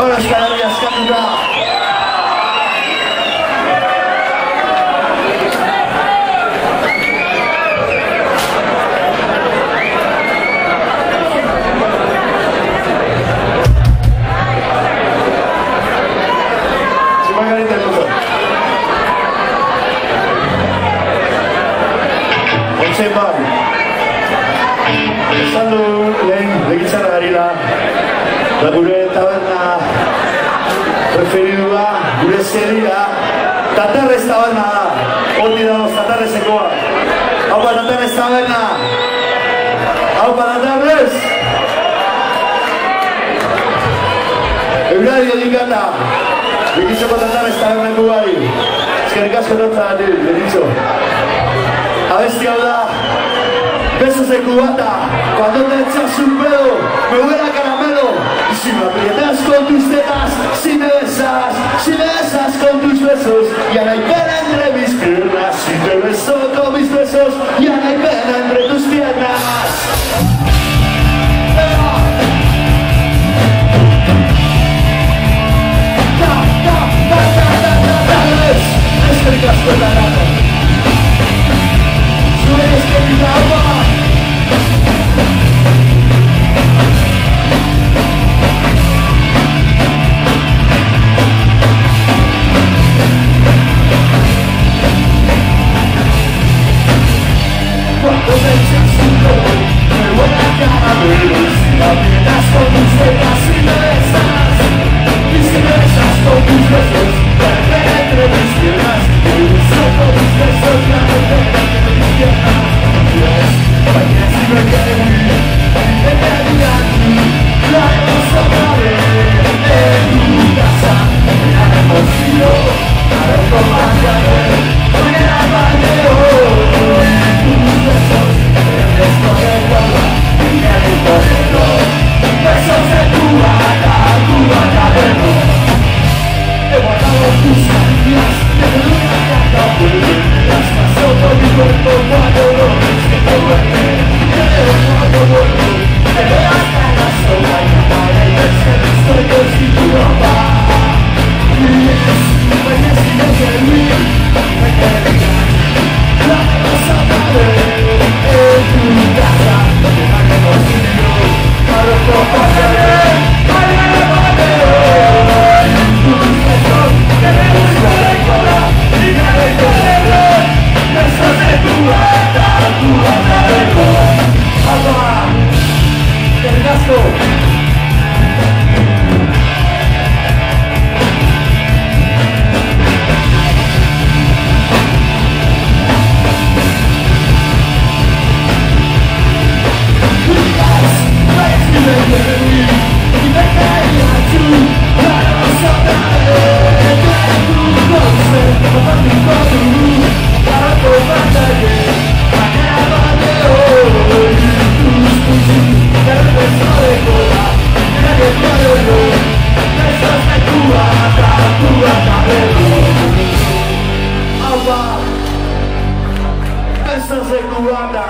Ahora Euskal Herria eskatuta. Esan du lehen begitzara garila, da gure taberna preferidua, gure zeria, Tatarrez taberna da, hori dago Tatarrezekoa. Haupa Tatarrez taberna! Haupa Tatarrez! Eurari dedikata, begitzeko Tatarrez tabernako bai. Eskerrik asko nortza gati, benitxo. Abesti hau da, besos de cubata, cuando te echas un pedo, me huele a caramelo. Y si me aprietas con tus tetas, si me besas con tus besos, ya no hay pena entre mis piernas. Si te beso con mis besos, ya no hay pena entre tus piernas. Es que el casco es la gana. Sueles que mi agua. Cuando me echas un dedo, me huele a caramelo. Si me aprietas con tus tetas y me besas, y si me besas con tus besos, ya no hay pena entre mis piernas. Y beso con tus besos, ya no hay pena entre mis piernas. Mañana si me quedé bien, me quedé aquí, lo haremos otra vez. En tu casa, me la hemos ido, a ver cómo hallaré, mañana bandeo. Tus besos, el resto de guarda, y me haré corriendo. Besos de cubata, bueno. He guardado tus caricias, de luna que acá vuelve, las paso por mi cuerpo cuando lo ves que te duele. Te veo cuando vuelvo, te veo hasta la sola y no paredes que no estoy yo sin tu ropa. Y es que no te vi, me quedé la vamos a ver en tu casa, donde haremos dinero, a los copas de ver, mañana bandeo. Tus besos, que me gusta la cola, y me haré correr, besos de tu bata de gol. Agua, el gasto. Besos de cubata.